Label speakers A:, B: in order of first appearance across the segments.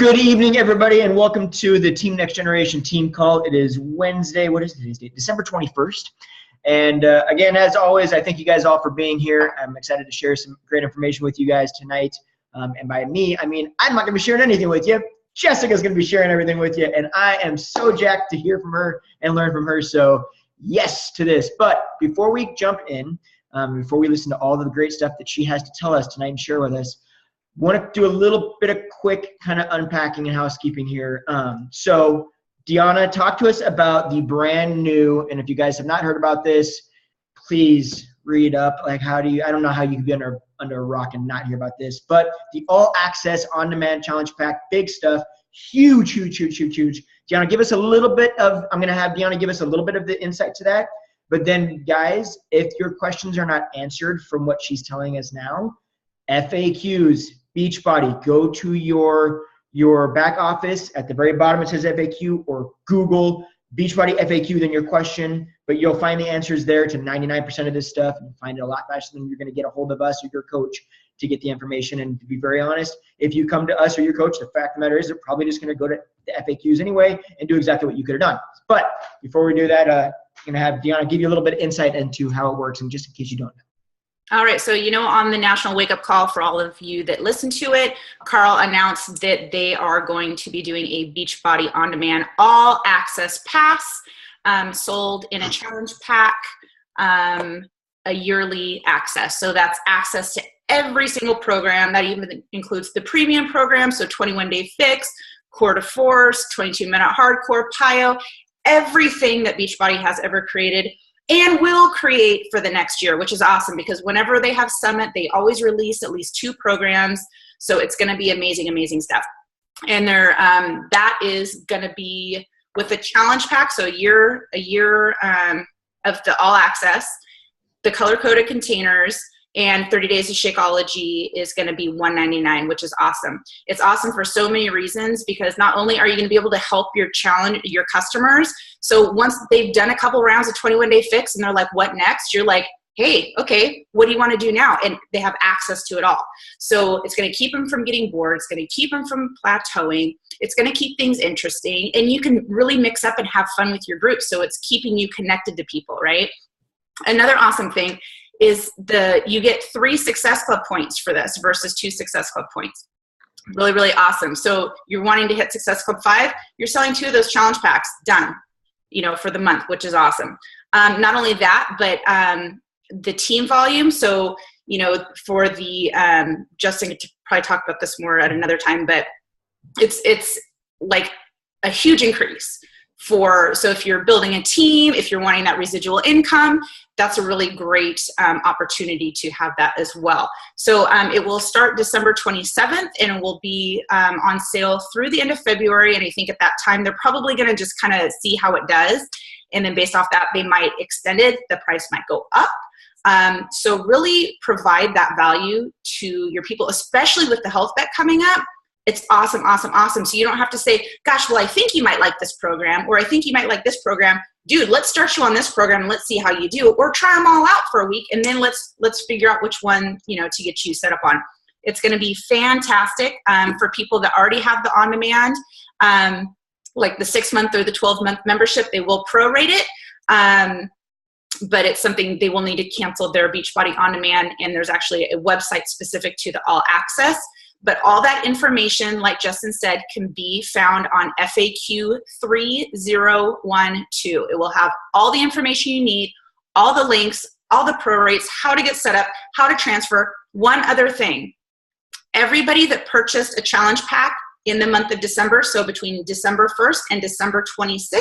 A: Good evening, everybody, and welcome to the Team Next Generation team call. It is Wednesday. What is today's date? December 21st. And again, as always, I thank you guys all for being here. I'm excited to share some great information with you guys tonight. And by me, I mean, I'm not going to be sharing anything with you. Jessica's going to be sharing everything with you, and I am so jacked to hear from her and learn from her. So yes to this. But before we jump in, before we listen to all the great stuff that she has to tell us tonight and share with us, want to do a little bit of quick kind of unpacking and housekeeping here. So Deanna, talk to us about the brand new, and if you guys have not heard about this, please read up. Like, how do you, I don't know how you can be under a rock and not hear about this, but the all access on-demand challenge pack, big stuff, huge. Deanna, give us a little bit of, I'm going to have Deanna give us a little bit of the insight to that. But then guys, if your questions are not answered from what she's telling us now, FAQs, Beachbody, go to your back office. At the very bottom it says FAQ, or Google Beachbody FAQ, then your question, but you'll find the answers there to 99% of this stuff. You find it a lot faster than you're going to get a hold of us or your coach to get the information. And to be very honest, if you come to us or your coach, the fact of the matter is they're probably just going to go to the FAQs anyway and do exactly what you could have done. But before we do that, I'm going to have Deanna give you a little bit of insight into how it works, and just in case you don't know.
B: All right, so on the National Wake Up Call, for all of you that listen to it, Carl announced that they are going to be doing a Beachbody On-Demand all-access pass, sold in a challenge pack, a yearly access. So that's access to every single program. That even includes the premium program, so 21-day fix, core to force, 22-minute hardcore, PIO, everything that Beachbody has ever created and will create for the next year, which is awesome because whenever they have Summit, they always release at least 2 programs. So it's going to be amazing stuff. And that is going to be with the challenge pack. So a year of the all access, the color coded containers, and 30 days of Shakeology is going to be $199, which is awesome. It's awesome for so many reasons, because not only are you going to be able to help your customers, so once they've done a couple rounds of 21-day fix and they're like, what next? You're like, hey, okay, what do you want to do now? And they have access to it all. So it's going to keep them from getting bored. It's going to keep them from plateauing. It's going to keep things interesting. And you can really mix up and have fun with your group. So it's keeping you connected to people, right? Another awesome thing is you get 3 Success Club points for this versus 2 Success Club points. Really awesome. So you're wanting to hit Success Club 5, you're selling 2 of those challenge packs, done, for the month, which is awesome. Not only that, but the team volume. So, for the, Justin could probably talk about this more at another time, but it's like a huge increase. So if you're building a team, if you're wanting that residual income, that's a really great opportunity to have that as well. So it will start December 27th and it will be on sale through the end of February. And I think at that time, they're probably going to just kind of see how it does. And then based off that, they might extend it. The price might go up. So really provide that value to your people, especially with the health bet coming up. It's awesome. So you don't have to say, gosh, well, I think you might like this program, or I think you might like this program. Dude, let's start you on this program and let's see how you do. Or try them all out for a week and then let's figure out which one, to get you set up on. It's going to be fantastic for people that already have the on-demand, like the 6-month or the 12-month membership. They will prorate it. But it's something they will need to cancel their Beachbody On-Demand, and there's actually a website specific to the all access. But all that information, like Justin said, can be found on FAQ 3012. It will have all the information you need, all the links, all the prorates, how to get set up, how to transfer. One other thing, everybody that purchased a challenge pack in the month of December, so between December 1st and December 26th,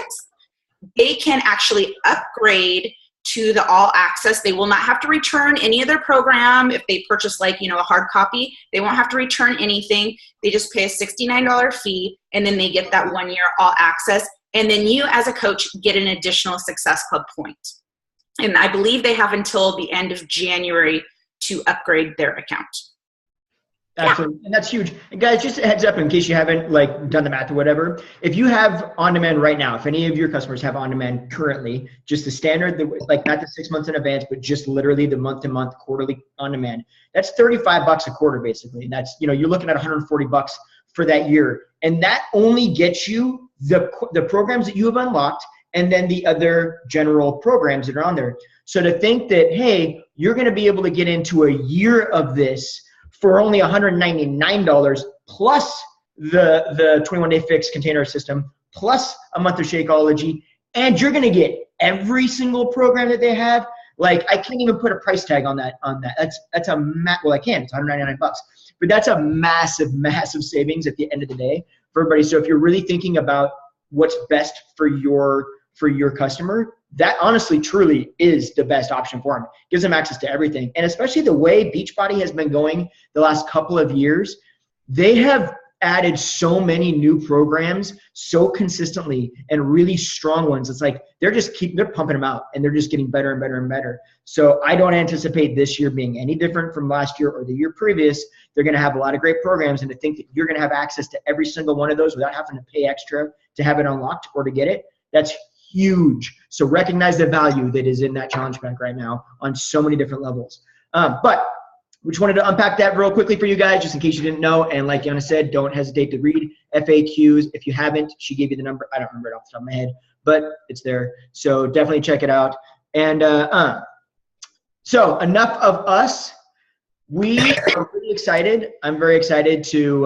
B: they can actually upgrade to the all access. They will not have to return any of their program. If they purchase a hard copy, they won't have to return anything. They just pay a $69 fee, and then they get that 1 year all access. And then you as a coach get an additional Success Club point. And I believe they have until the end of January to upgrade their account.
A: Absolutely. Yeah. And that's huge. And guys, just a heads up in case you haven't done the math or whatever. If you have on-demand right now, if any of your customers have on-demand currently, just the standard, not the 6 months in advance, but just literally the month-to-month quarterly on-demand, that's $35 a quarter basically. And that's, you're looking at $140 for that year. And that only gets you the programs that you have unlocked and then the other general programs that are on there. So to think that, hey, you're going to be able to get into a year of this for only $199 plus the 21-day fixed container system plus a month of Shakeology, and you're going to get every single program that they have. Like, I can't even put a price tag on that. That's a well, I can. It's $199, but that's a massive savings at the end of the day for everybody. So if you're really thinking about what's best for your customer, that honestly truly is the best option for them. Gives them access to everything. And especially the way Beachbody has been going the last couple of years, they have added so many new programs so consistently and really strong ones. It's like they're pumping them out and they're just getting better and better and better. So I don't anticipate this year being any different from last year or the year previous. They're going to have a lot of great programs, and to think that you're going to have access to every single one of those without having to pay extra to have it unlocked or to get it, that's huge. So recognize the value that is in that challenge pack right now on so many different levels. But we just wanted to unpack that real quickly for you guys, just in case you didn't know. And like Yana said, don't hesitate to read FAQs. If you haven't, she gave you the number. I don't remember it off the top of my head, but it's there. So definitely check it out. And so enough of us. We are really excited. I'm very excited to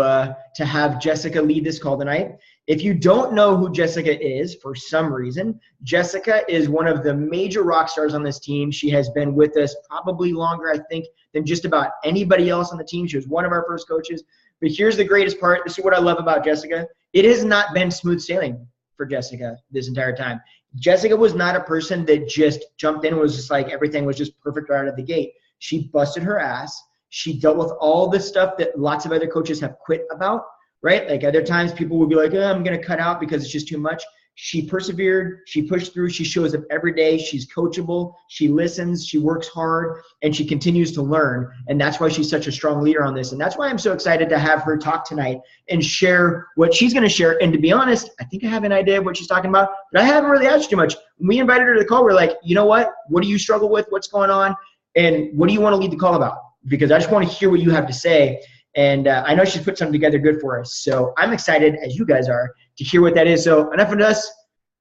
A: have Jessica lead this call tonight. If you don't know who Jessica is for some reason, Jessica is one of the major rock stars on this team. She has been with us probably longer, I think, than just about anybody else on the team. She was one of our first coaches. But here's the greatest part. This is what I love about Jessica. It has not been smooth sailing for Jessica this entire time. Jessica was not a person that just jumped in and was just like everything was just perfect right out of the gate. She busted her ass. She dealt with all the stuff that lots of other coaches have quit about. Right? Like other times people will be like, oh, I'm going to cut out because it's just too much. She persevered. She pushed through. She shows up every day. She's coachable. She listens. She works hard, and she continues to learn. And that's why she's such a strong leader on this. And that's why I'm so excited to have her talk tonight and share what she's going to share. And to be honest, I think I have an idea of what she's talking about, but I haven't really asked too much. When we invited her to the call, we're like, you know what? What do you struggle with? What's going on? And what do you want to lead the call about? Because I just want to hear what you have to say. And I know she's put something together good for us. So I'm excited, as you guys are, to hear what that is. So enough of us.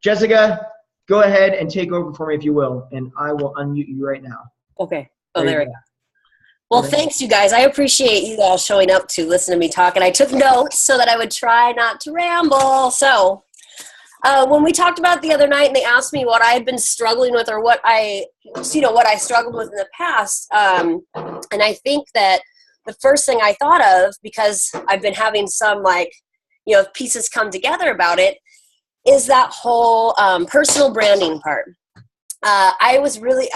A: Jessica, go ahead and take over for me if you will. And I will unmute you right now.
C: Okay. Oh, there we go. Well, thanks, you guys. I appreciate you all showing up to listen to me talk. And I took notes so that I would try not to ramble. So when we talked about it the other night and they asked me what I had been struggling with or what I struggled with in the past, and I think that the first thing I thought of, because I've been having some pieces come together about it, is that whole personal branding part. I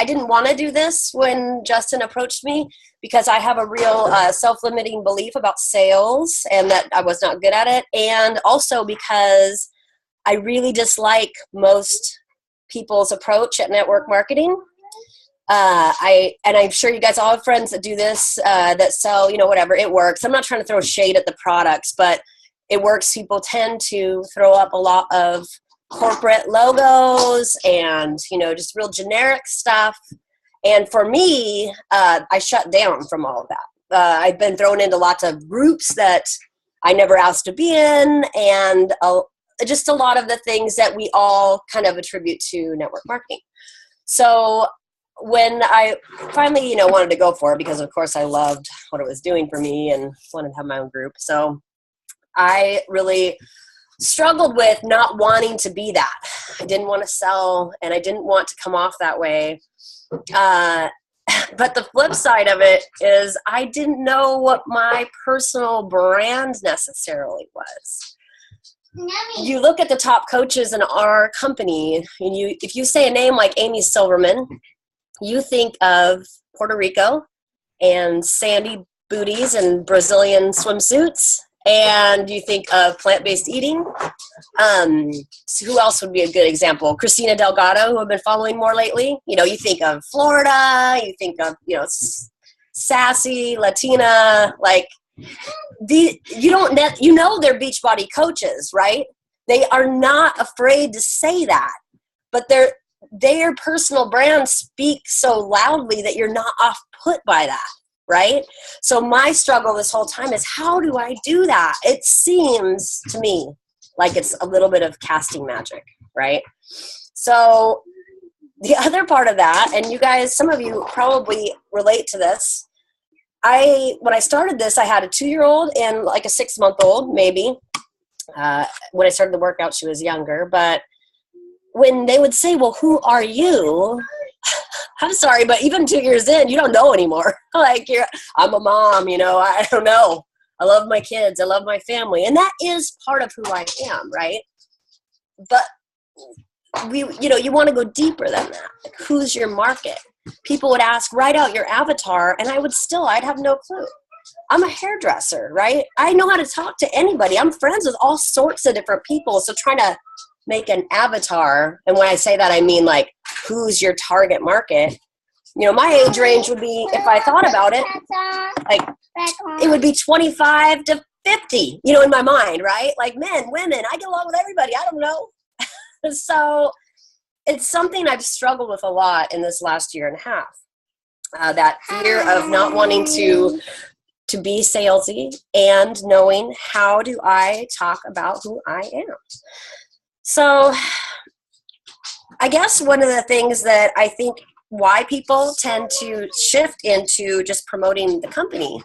C: didn't want to do this when Justin approached me because I have a real self-limiting belief about sales and that I was not good at it. And also because I really dislike most people's approach at network marketing. I'm sure you guys all have friends that do this, that sell, whatever, it works. I'm not trying to throw shade at the products, but it works. People tend to throw up a lot of corporate logos and, just real generic stuff. And for me, I shut down from all of that. I've been thrown into lots of groups that I never asked to be in, and just a lot of the things that we all kind of attribute to network marketing. So when I finally, wanted to go for it, because of course I loved what it was doing for me and wanted to have my own group. So I really struggled with not wanting to be that. I didn't want to sell and I didn't want to come off that way. But the flip side of it is I didn't know what my personal brand necessarily was. You look at the top coaches in our company, and if you say a name like Amy Silverman, you think of Puerto Rico and sandy booties and Brazilian swimsuits, and you think of plant-based eating. So who else would be a good example? Christina Delgado, who I've been following more lately. You think of Florida, you think of, sassy, Latina, they're Beachbody coaches, right? They are not afraid to say that, but their personal brand speaks so loudly that you're not off put by that. right? So my struggle this whole time is, how do I do that? It seems to me like it's a little bit of casting magic, right? So the other part of that, and you guys, some of you probably relate to this. When I started this, I had a 2-year-old and like a 6-month-old, maybe. When I started the workout, she was younger. But when they would say, well, who are you? I'm sorry, but even 2 years in, you don't know anymore. Like, I'm a mom, I don't know. I love my kids. I love my family. And that is part of who I am, right? But you want to go deeper than that. Like, who's your market? People would ask, write out your avatar, and I'd have no clue. I'm a hairdresser, right? I know how to talk to anybody. I'm friends with all sorts of different people. So trying to make an avatar, and when I say that, I mean like, who's your target market? My age range would be, if I thought about it, like it would be 25 to 50, in my mind, right? Like men, women, I get along with everybody. I don't know. So it's something I've struggled with a lot in this last year and a half. That fear of not wanting to be salesy and knowing, how do I talk about who I am? So I guess one of the things that I think why people tend to shift into just promoting the company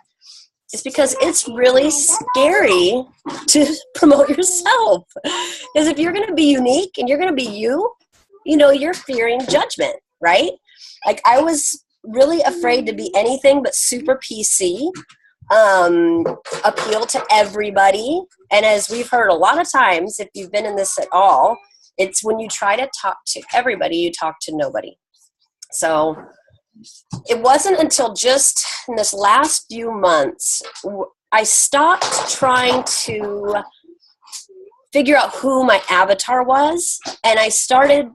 C: is because it's really scary to promote yourself. Because if you're going to be unique and you're going to be you're fearing judgment, right? Like, I was really afraid to be anything but super PC, appeal to everybody. And as we've heard a lot of times, if you've been in this at all, it's when you try to talk to everybody, you talk to nobody. So it wasn't until just in this last few months, I stopped trying to figure out who my avatar was, and I started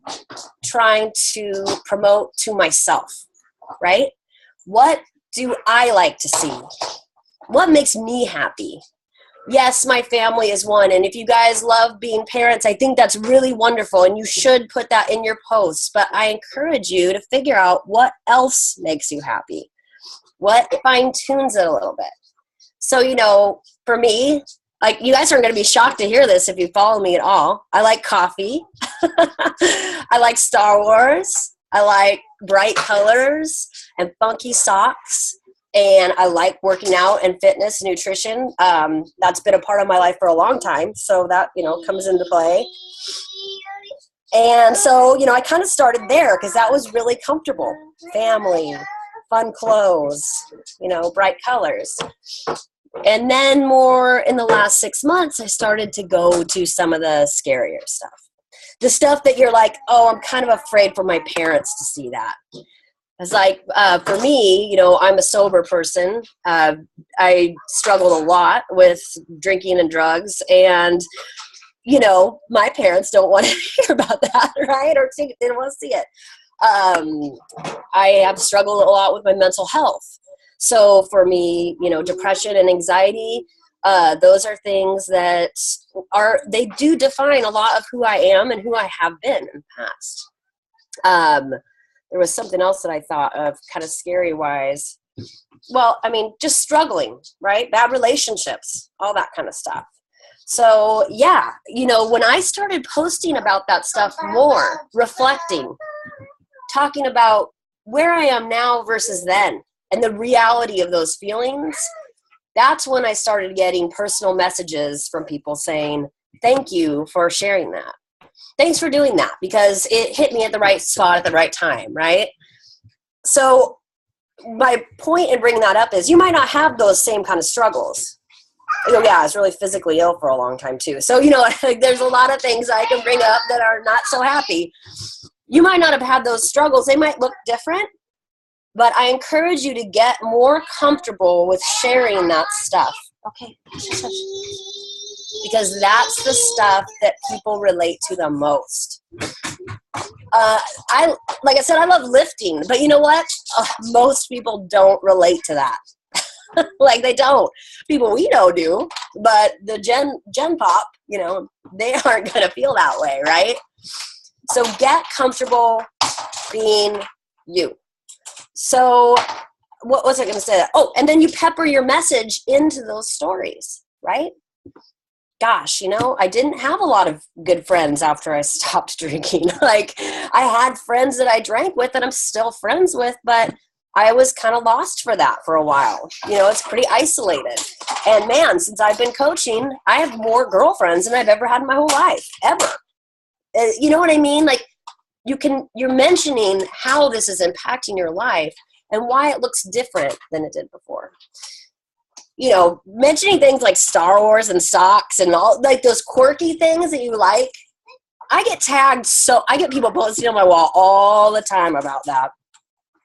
C: trying to promote to myself, right? What do I like to see? What makes me happy? Yes, my family is one, and if you guys love being parents, I think that's really wonderful, and you should put that in your posts, but I encourage you to figure out what else makes you happy. What fine-tunes it a little bit. So, for me, like, you guys aren't going to be shocked to hear this if you follow me at all. I like coffee. I like Star Wars. I like bright colors and funky socks. And I like working out and fitness and nutrition. That's been a part of my life for a long time. So that, comes into play. And so, I kind of started there because that was really comfortable. Family, fun clothes, bright colors. And then more in the last 6 months, I started to go to some of the scarier stuff. The stuff that you're like, oh, I'm kind of afraid for my parents to see that. It's like, for me, I'm a sober person. I struggled a lot with drinking and drugs. And, my parents don't want to hear about that, right? Or they don't want to see it. I have struggled a lot with my mental health. So for me, depression and anxiety, those are things that they do define a lot of who I am and who I have been in the past. There was something else that I thought of kind of scary wise. Well, just struggling, right? Bad relationships, all that kind of stuff. So yeah, when I started posting about that stuff more, reflecting, talking about where I am now versus then, and the reality of those feelings, that's when I started getting personal messages from people saying, thank you for sharing that. Thanks for doing that, because it hit me at the right spot at the right time, right? So my point in bringing that up is you might not have those same kind of struggles. Yeah, I was really physically ill for a long time too. So, there's a lot of things I can bring up that are not so happy. You might not have had those struggles. They might look different. But I encourage you to get more comfortable with sharing that stuff. Okay. Because that's the stuff that people relate to the most. Like I said, I love lifting, but you know what? Most people don't relate to that. Like, they don't. People we know do, but the Gen Pop, they aren't going to feel that way, right? So get comfortable being you. So what was I going to say? Oh, and then you pepper your message into those stories, right? Gosh, I didn't have a lot of good friends after I stopped drinking. Like, I had friends that I drank with that I'm still friends with, but I was kind of lost for that for a while. It's pretty isolated. And man, since I've been coaching, I have more girlfriends than I've ever had in my whole life, ever. You know what I mean? Like, you're mentioning how this is impacting your life and why it looks different than it did before. Mentioning things like Star Wars and socks and all, like those quirky things that you like. I get tagged, I get people posting on my wall all the time about that.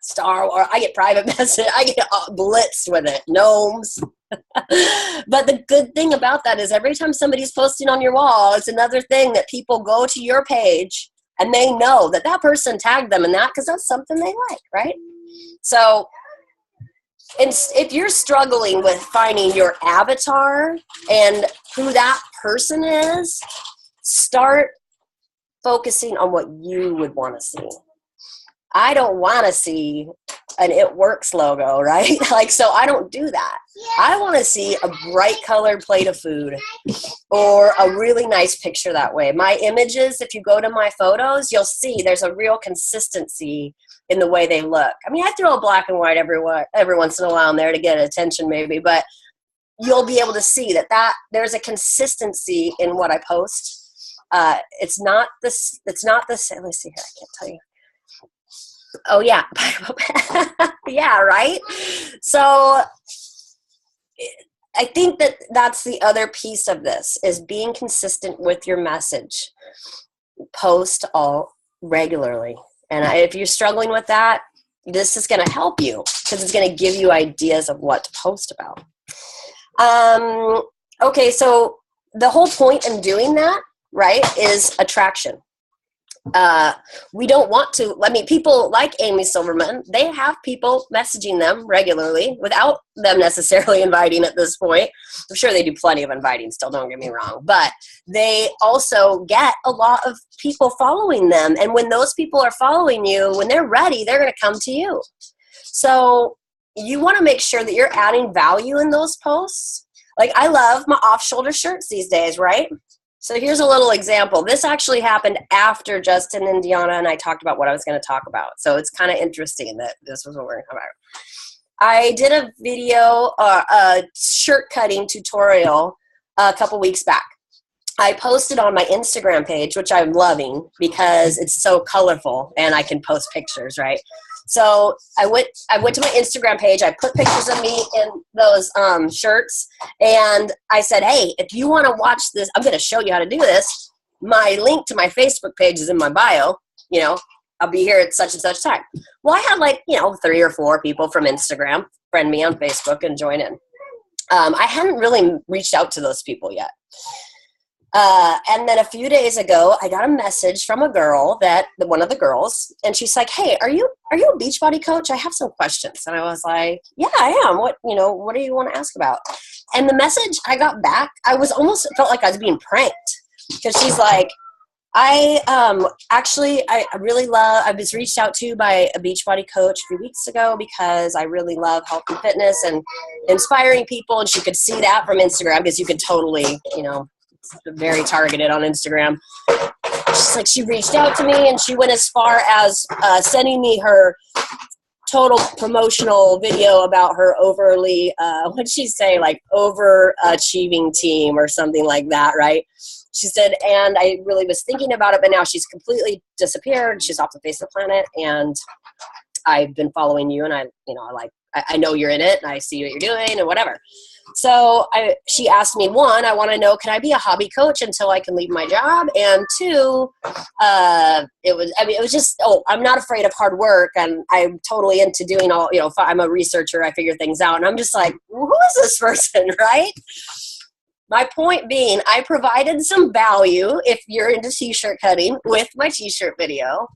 C: Star Wars, I get private message, I get blitzed with it, gnomes. But the good thing about that is every time somebody's posting on your wall, it's another thing that people go to your page and they know that person tagged them in that because that's something they like, right? So if you're struggling with finding your avatar and who that person is, start focusing on what you would want to see. I don't want to see an It Works logo, right? So I don't do that. I want to see a bright colored plate of food or a really nice picture that way. My images, if you go to my photos, you'll see there's a real consistency in the way they look. I mean, I throw a black and white every once in a while in there to get attention maybe, but you'll be able to see that there's a consistency in what I post. It's not this, let me see here, I can't tell you. Oh yeah. Yeah, right? So I think that's the other piece of this is being consistent with your message. Post all regularly. And if you're struggling with that, this is going to help you because it's going to give you ideas of what to post about. Okay, so the whole point in doing that, right, is attraction. We don't want to, people like Amy Silverman, they have people messaging them regularly without them necessarily inviting at this point. I'm sure they do plenty of inviting still, don't get me wrong, but they also get a lot of people following them. And when those people are following you, when they're ready, they're going to come to you. So you want to make sure that you're adding value in those posts. Like, I love my off-shoulder shirts these days, right? So here's a little example. This actually happened after Justin and Deanna and I talked about what I was going to talk about. So it's kind of interesting that this was what we're going to talk about. I did a video, a shirt cutting tutorial a couple weeks back. I posted on my Instagram page, which I'm loving because it's so colorful and I can post pictures, right? So I went to my Instagram page. I put pictures of me in those shirts, and I said, hey, if you want to watch this, I'm going to show you how to do this. My link to my Facebook page is in my bio. I'll be here at such and such time. Well, I had 3 or 4 people from Instagram friend me on Facebook and join in. I hadn't really reached out to those people yet. And then a few days ago, I got a message from a girl one of the girls, and she's like, hey, are you a Beachbody coach? I have some questions. And I was like, yeah, I am. What do you want to ask about? And the message I got back, I felt like I was being pranked because she's like, I was reached out to by a Beachbody coach a few weeks ago because I really love health and fitness and inspiring people. And she could see that from Instagram because you could totally, very targeted on Instagram. She's like, she reached out to me and she went as far as sending me her total promotional video about her overly, what'd she say, like overachieving team or something like that, right? She said, and I really was thinking about it, but now she's completely disappeared. She's off the face of the planet, and I've been following you, and I know you're in it, and I see what you're doing, and whatever. So she asked me, 1, I want to know, can I be a hobby coach until I can leave my job? And 2, it was just, I'm not afraid of hard work, and I'm totally into doing all, I'm a researcher, I figure things out, and I'm just like, who is this person, right? My point being, I provided some value if you're into t-shirt cutting with my t-shirt video.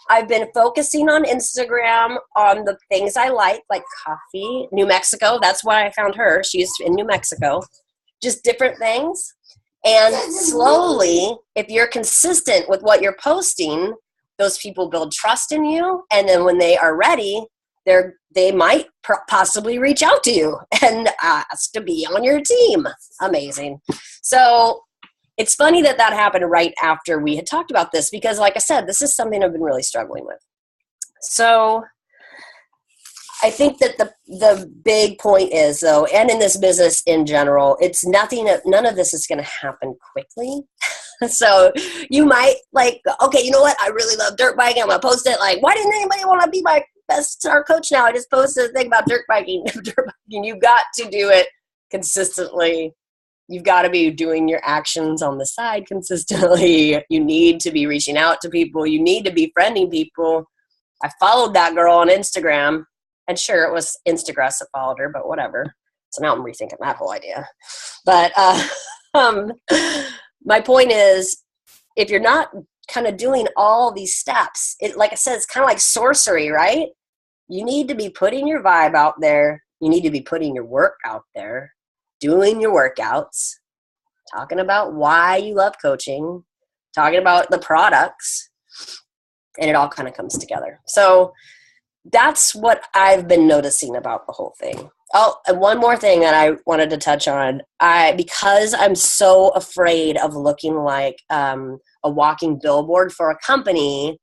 C: I've been focusing on Instagram on the things I like coffee, New Mexico. That's why I found her. She's in New Mexico. Just different things. And slowly, if you're consistent with what you're posting, those people build trust in you. And then when they are ready, they might possibly reach out to you and ask to be on your team. Amazing. So it's funny that happened right after we had talked about this, because like I said, this is something I've been really struggling with. So I think that the big point is, though, and in this business in general, it's none of this is going to happen quickly. So you might okay, you know what? I really love dirt biking. I'm going to post it. Why didn't anybody want to be my best star coach now? I just posted a thing about dirt biking. You've got to do it consistently. You've got to be doing your actions on the side consistently. You need to be reaching out to people. You need to be friending people. I followed that girl on Instagram, and sure, it was Instagram that followed her, but whatever. So now I'm rethinking that whole idea. But my point is, if you're not kind of doing all these steps, like I said, it's kind of like sorcery, right? You need to be putting your vibe out there. You need to be putting your work out there, doing your workouts, talking about why you love coaching, talking about the products, and it all kind of comes together. So that's what I've been noticing about the whole thing. Oh, and one more thing that I wanted to touch on. Because I'm so afraid of looking like a walking billboard for a company,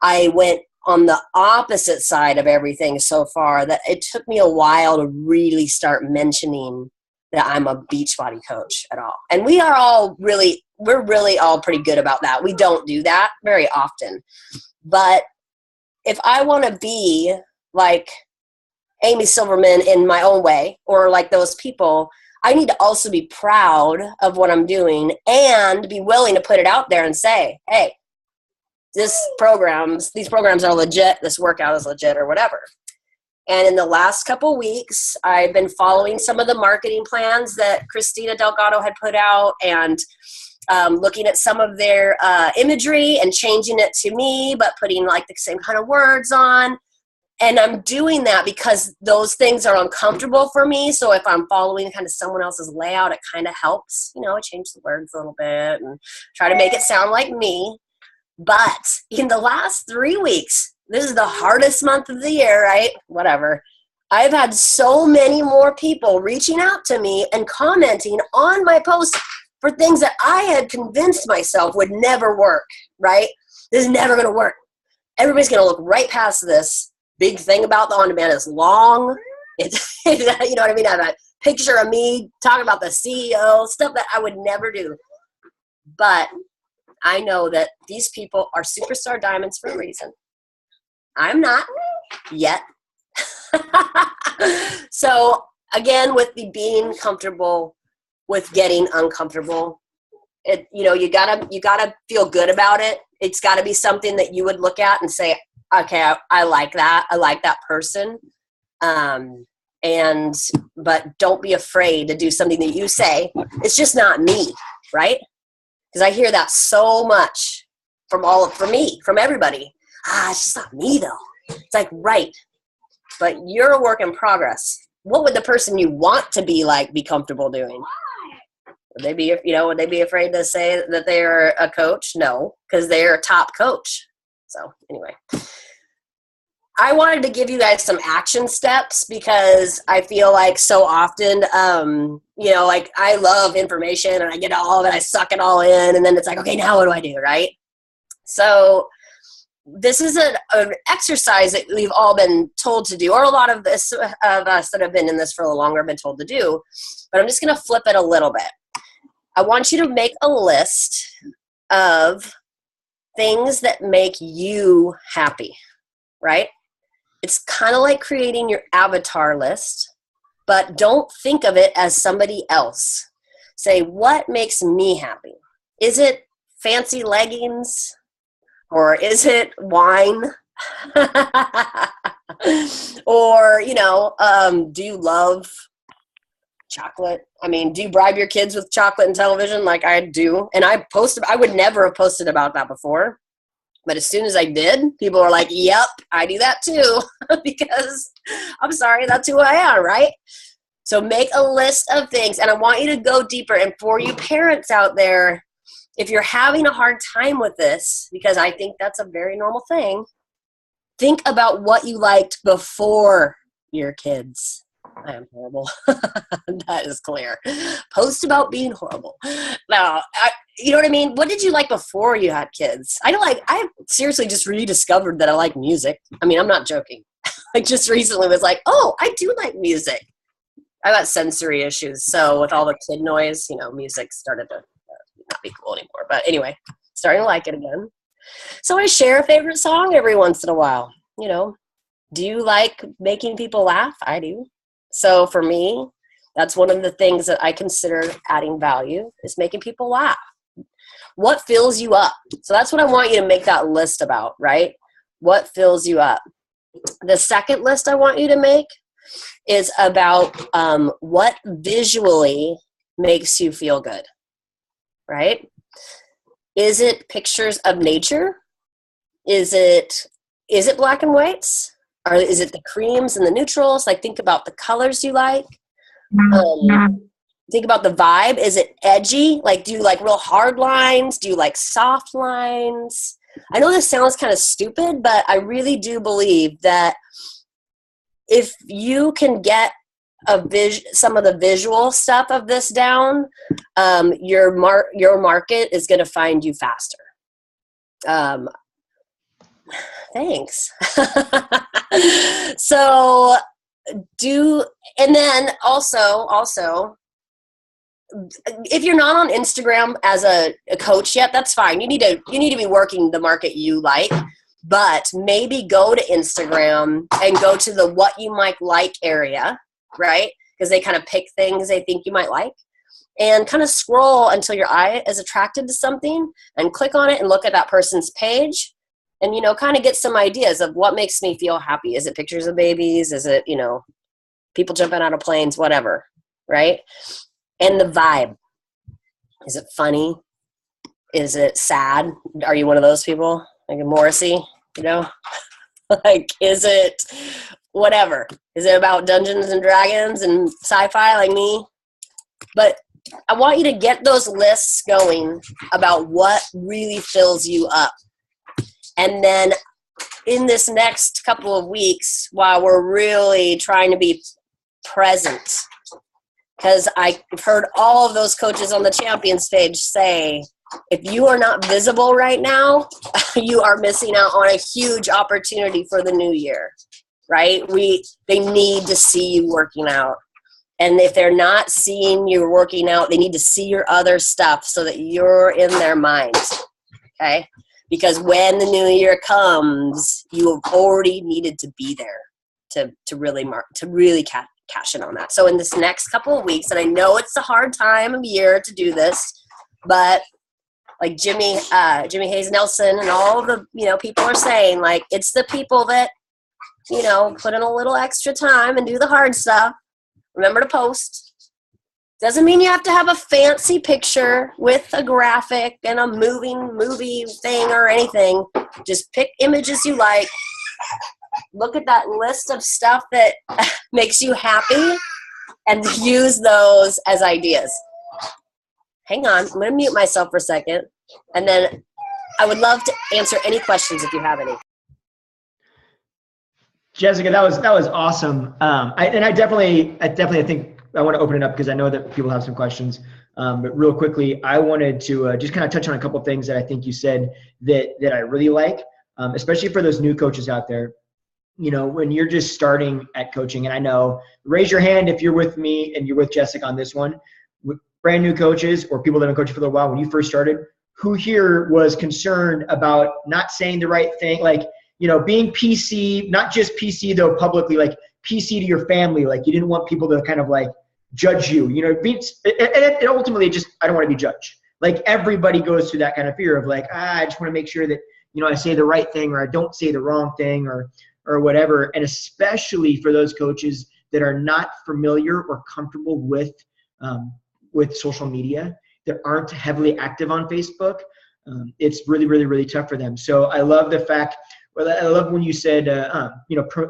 C: I went on the opposite side of everything so far, that it took me a while to really start mentioning that I'm a Beachbody coach at all. And we're really all pretty good about that. We don't do that very often. But if I want to be like Amy Silverman in my own way, or like those people, I need to also be proud of what I'm doing and be willing to put it out there and say, hey, these programs are legit, this workout is legit, or whatever. And in the last couple weeks, I've been following some of the marketing plans that Christina Delgado had put out, and looking at some of their imagery and changing it to me, but putting like the same kind of words on. And I'm doing that because those things are uncomfortable for me. So if I'm following kind of someone else's layout, it kind of helps. I change the words a little bit and try to make it sound like me. But in the last 3 weeks, this is the hardest month of the year, right? Whatever. I've had so many more people reaching out to me and commenting on my posts for things that I had convinced myself would never work, right? This is never going to work. Everybody's going to look right past this. Big thing about the on-demand is long. It's you know what I mean? I have a picture of me talking about the CEO, stuff that I would never do. But I know that these people are superstar diamonds for a reason. I'm not yet. So again, with the being comfortable with getting uncomfortable, you gotta feel good about it. It's got to be something that you would look at and say, okay, I like that. I like that person. But don't be afraid to do something that you say, it's just not me, right? Because I hear that so much from everybody. It's just not me though. It's like, right. But you're a work in progress. What would the person you want to be like be comfortable doing? Would they be afraid to say that they're a coach? No, because they're a top coach. So anyway, I wanted to give you guys some action steps because I feel like so often, like I love information and I get all of it, I suck it all in, and then it's like, okay, now what do I do, right? So this is an exercise that we've all been told to do, or a lot of us that have been in this for a little longer have been told to do, but I'm just going to flip it a little bit. I want you to make a list of things that make you happy, right? It's kind of like creating your avatar list, but don't think of it as somebody else. Say, what makes me happy? Is it fancy leggings? Or is it wine? Or, do you love chocolate? I mean, do you bribe your kids with chocolate and television like I do? And I would never have posted about that before. But as soon as I did, people were like, yep, I do that too. Because I'm sorry, that's who I am, right? So make a list of things. And I want you to go deeper. And for you parents out there, if you're having a hard time with this, because I think that's a very normal thing, think about what you liked before your kids. I am horrible. That is clear. Post about being horrible. No, you know what I mean? What did you like before you had kids? I seriously just rediscovered that I like music. I mean, I'm not joking. I just recently was like, oh, I do like music. I got sensory issues. So with all the kid noise, music started to not be cool anymore. But anyway, starting to like it again. So I share a favorite song every once in a while. Do you like making people laugh? I do. So for me, that's one of the things that I consider adding value is making people laugh. What fills you up? So that's what I want you to make that list about, right? What fills you up? The second list I want you to make is about what visually makes you feel good, right? Is it pictures of nature? Is it black and whites? Or is it the creams and the neutrals? Like, think about the colors you like. Think about the vibe. Is it edgy? Like, do you like real hard lines? Do you like soft lines? I know this sounds kind of stupid, but I really do believe that if you can get some of the visual stuff of this down, your market is going to find you faster. Thanks. So and then also, if you're not on Instagram as a coach yet, that's fine. You need to be working the market you like, but maybe go to Instagram and go to the what you might like area, right? Because they kind of pick things they think you might like, and kind of scroll until your eye is attracted to something and click on it and look at that person's page. And, kind of get some ideas of what makes me feel happy. Is it pictures of babies? Is it, people jumping out of planes, whatever, right? And the vibe. Is it funny? Is it sad? Are you one of those people? Like a Morrissey, Like, is it whatever? Is it about Dungeons and Dragons and sci-fi like me? But I want you to get those lists going about what really fills you up. And then in this next couple of weeks, while we're really trying to be present, because I've heard all of those coaches on the Champions page say, if you are not visible right now, you are missing out on a huge opportunity for the new year, right? They need to see you working out. And if they're not seeing you working out, they need to see your other stuff so that you're in their minds, okay? Because when the new year comes, you have already needed to be there to really cash in on that. So in this next couple of weeks, and I know it's a hard time of year to do this, but like Jimmy Hayes Nelson and all the people are saying, like, it's the people that put in a little extra time and do the hard stuff. Remember to post. Doesn't mean you have to have a fancy picture with a graphic and a movie thing or anything. Just pick images you like. Look at that list of stuff that makes you happy and use those as ideas. Hang on. I'm going to mute myself for a second. And then I would love to answer any questions if you have any.
A: Jessica, that was awesome. I definitely think I want to open it up because I know that people have some questions. But real quickly, I wanted to just kind of touch on a couple of things that I think you said that I really like, especially for those new coaches out there. When you're just starting at coaching, and I know, raise your hand if you're with me and you're with Jessica on this one. With brand new coaches or people that have been coaching for a little while, when you first started, who here was concerned about not saying the right thing, like, being PC, not just PC though publicly, like PC to your family, like you didn't want people to kind of like judge you, and ultimately I don't want to be judged. Like everybody goes through that kind of fear of like, I just want to make sure that, I say the right thing or I don't say the wrong thing or whatever. And especially for those coaches that are not familiar or comfortable with social media, that aren't heavily active on Facebook, it's really, really, really tough for them. So I love the fact, I love when you said,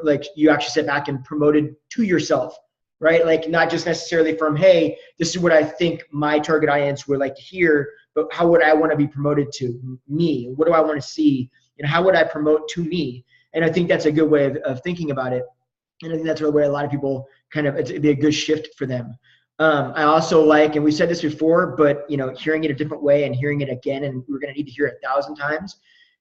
A: like you actually sat back and promoted to yourself, right? Like not just necessarily from, hey, this is what I think my target audience would like to hear, but how would I want to be promoted to me? What do I want to see? How would I promote to me? And I think that's a good way of thinking about it. And I think that's the way a lot of people it'd be a good shift for them. I also like, and we said this before, but hearing it a different way and hearing it again, and we're going to need to hear it 1,000 times,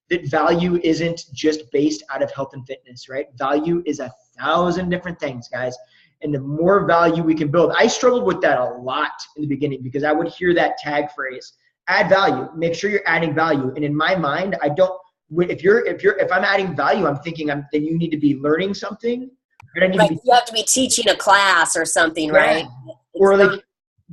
A: that value isn't just based out of health and fitness, right? Value is 1,000 different things, guys. And the more value we can build, I struggled with that a lot in the beginning because I would hear that tag phrase, add value, make sure you're adding value. And in my mind, if I'm adding value, I'm thinking then you need to be learning something.
C: You have to be teaching a class or something, right?
A: Or like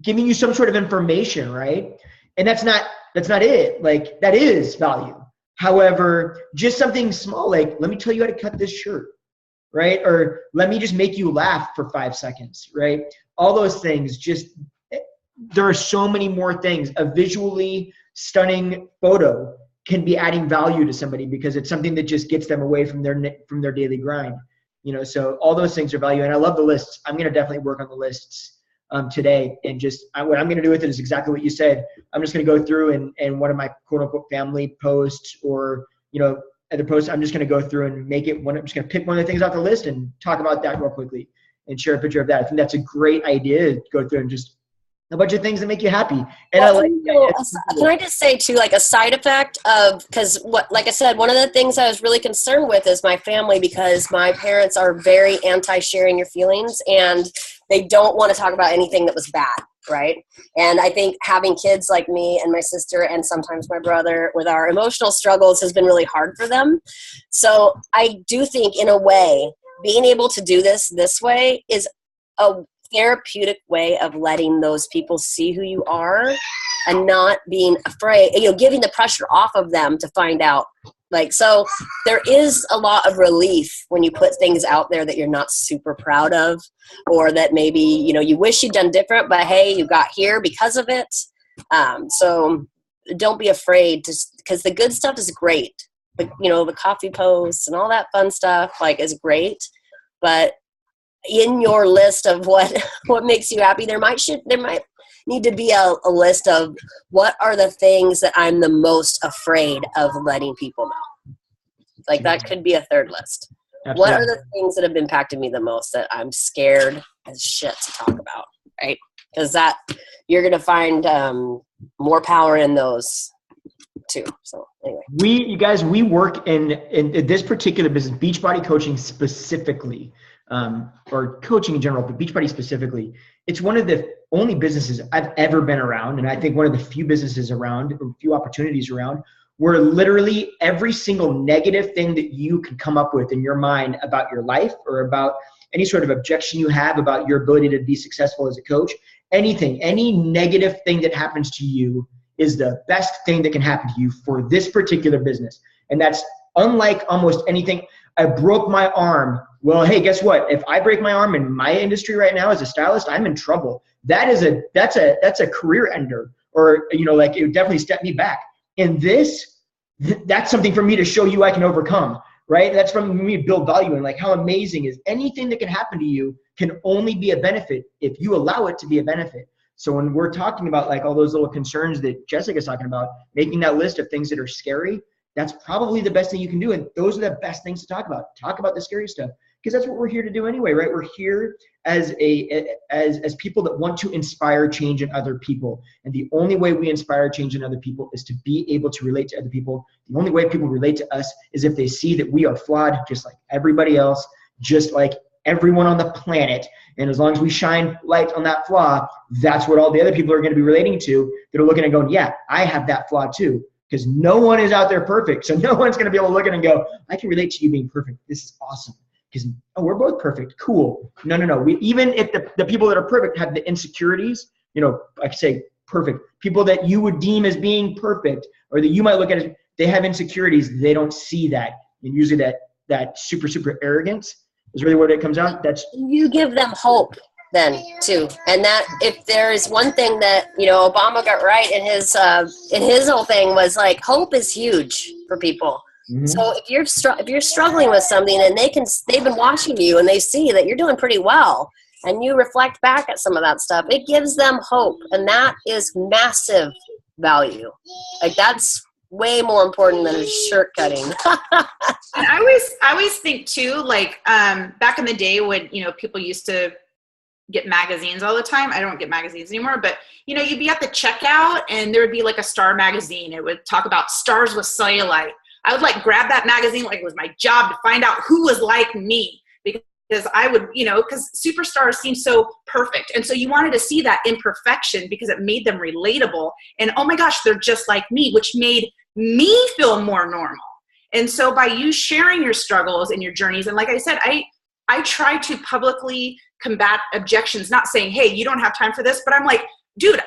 A: giving you some sort of information, right? And that's not it. Like, that is value. However, just something small, like, let me tell you how to cut this shirt, right? Or let me just make you laugh for 5 seconds, right? All those things, there are so many more things. A visually stunning photo can be adding value to somebody because it's something that just gets them away from their daily grind. So all those things are value. And I love the lists. I'm going to definitely work on the lists today. And what I'm going to do with it is exactly what you said. I'm just going to go through and one of my quote unquote family posts or, other posts, I'm just going to go through and make it I'm just going to pick one of the things off the list and talk about that real quickly and share a picture of that. I think that's a great idea to go through and just a bunch of things that make you happy. And
C: can I just say too, like a side effect of, like I said, one of the things I was really concerned with is my family, because my parents are very anti-sharing your feelings and they don't want to talk about anything that was bad. Right. And I think having kids like me and my sister and sometimes my brother with our emotional struggles has been really hard for them. So I do think in a way, being able to do this way is a therapeutic way of letting those people see who you are and not being afraid, giving the pressure off of them to find out. So there is a lot of relief when you put things out there that you're not super proud of, or that maybe, you wish you'd done different, but hey, you got here because of it. So don't be afraid because the good stuff is great. But, the coffee posts and all that fun stuff is great, but in your list of what makes you happy, there might need to be a list of what are the things that I'm the most afraid of letting people know. That could be a third list. Absolutely. What are the things that have impacted me the most that I'm scared as shit to talk about, right? Because you're going to find more power in those too. So anyway.
A: We work in this particular business, Beachbody Coaching specifically, or coaching in general, but Beachbody specifically. It's one of the only businesses I've ever been around, and I think one of the few businesses around, or few opportunities around, where literally every single negative thing that you can come up with in your mind about your life or about any sort of objection you have about your ability to be successful as a coach, any negative thing that happens to you is the best thing that can happen to you for this particular business. And that's unlike almost anything. I broke my arm. Well, hey, guess what? If I break my arm in my industry right now as a stylist, I'm in trouble. That's a career ender, or it would definitely step me back. And that's something for me to show you I can overcome, right? That's from me to build value. And how amazing is anything that can happen to you can only be a benefit if you allow it to be a benefit. So when we're talking about all those little concerns that Jessica's talking about, making that list of things that are scary, that's probably the best thing you can do. And those are the best things to talk about. Talk about the scary stuff, because that's what we're here to do anyway, right? We're here as people that want to inspire change in other people. And the only way we inspire change in other people is to be able to relate to other people. The only way people relate to us is if they see that we are flawed just like everybody else, just like everyone on the planet. And as long as we shine light on that flaw, that's what all the other people are going to be relating to, that are looking and going, yeah, I have that flaw too. Because no one is out there perfect. So no one's going to be able to look at it and go, I can relate to you being perfect. This is awesome. Because we're both perfect. Cool. No. Even if the people that are perfect have the insecurities, I say perfect. People that you would deem as being perfect, or that you might look at as, they have insecurities. They don't see that. And usually that super, super arrogance is really what it comes out.
C: You give them hope then too. And that if there is one thing that, Obama got right in his whole thing was hope is huge for people. Mm-hmm. So if you're struggling with something and they've been watching you and they see that you're doing pretty well and you reflect back at some of that stuff, it gives them hope. And that is massive value. That's way more important than shirt cutting.
B: And I always think too, like back in the day when, you know, people used to get magazines all the time. I don't get magazines anymore, but you know, you'd be at the checkout and there would be like a Star magazine. It would talk about stars with cellulite. I would like grab that magazine like it was my job to find out who was like me, because I would, you know, because superstars seem so perfect. And so you wanted to see that imperfection because it made them relatable. And oh my gosh, they're just like me, which made me feel more normal. And so by you sharing your struggles and your journeys, and like I said, I try to publicly combat objections, not saying, hey, you don't have time for this, but I'm like, dude,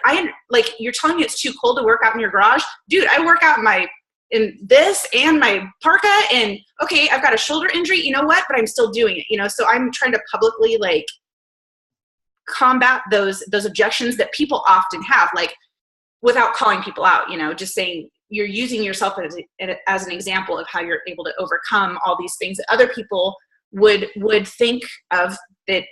B: you're telling me it's too cold to work out in your garage. Dude, I work out in this and my parka, and okay, I've got a shoulder injury, you know what, but I'm still doing it, you know? So I'm trying to publicly like combat those objections that people often have, like without calling people out, you know, just saying you're using yourself as an example of how you're able to overcome all these things that other people would think of that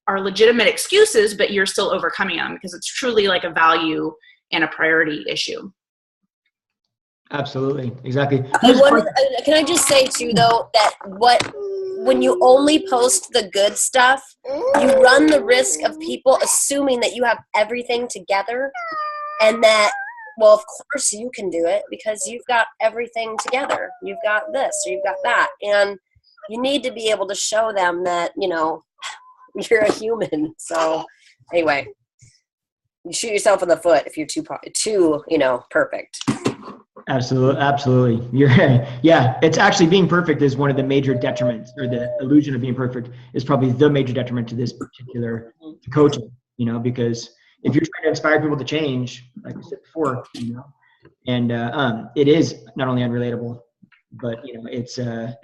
B: are legitimate excuses, but you're still overcoming them because it's truly like a value and a priority issue.
A: Absolutely. Exactly.
C: Can I just say too, though, that when you only post the good stuff, you run the risk of people assuming that you have everything together, and that, well, of course you can do it because you've got everything together. You've got this or you've got that. And you need to be able to show them that, you know, you're a human. So anyway, you shoot yourself in the foot if you're too, you know, perfect.
A: Absolutely. Yeah. It's actually, being perfect is one of the major detriments, or the illusion of being perfect is probably the major detriment to this particular coaching, you know, because if you're trying to inspire people to change, like we said before, you know, and it is not only unrelatable, but you know, it's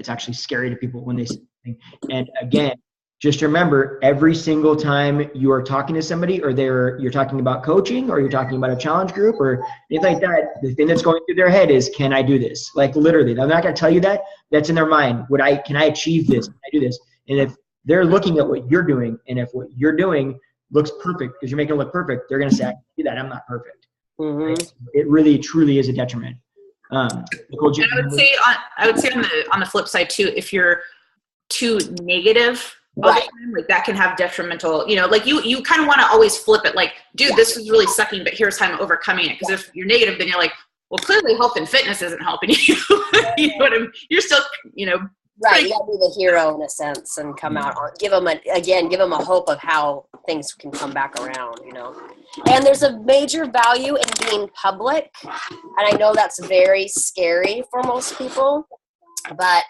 A: actually scary to people when they say something. And again, just remember, every single time you are talking to somebody, or you're talking about coaching, or you're talking about a challenge group or anything like that, the thing that's going through their head is, can I do this? Like literally, I'm not going to tell you that. That's in their mind. Can I achieve this? Can I do this? And if they're looking at what you're doing, and if what you're doing looks perfect because you're making it look perfect, they're going to say, I can do that. I'm not perfect. Mm-hmm. Right? It really, truly is a detriment.
B: Nicole, and I would say on the flip side too, if you're too negative, right, like that can have detrimental, you know, like you kind of want to always flip it, like, dude, this is really sucking, but here's how I'm overcoming it. Because if you're negative, then you're like, well, clearly health and fitness isn't helping you. You know what I mean? You're still, you know,
C: right. You gotta be the hero in a sense and come out, give them a hope of how things can come back around, you know. And there's a major value in being public. And I know that's very scary for most people, but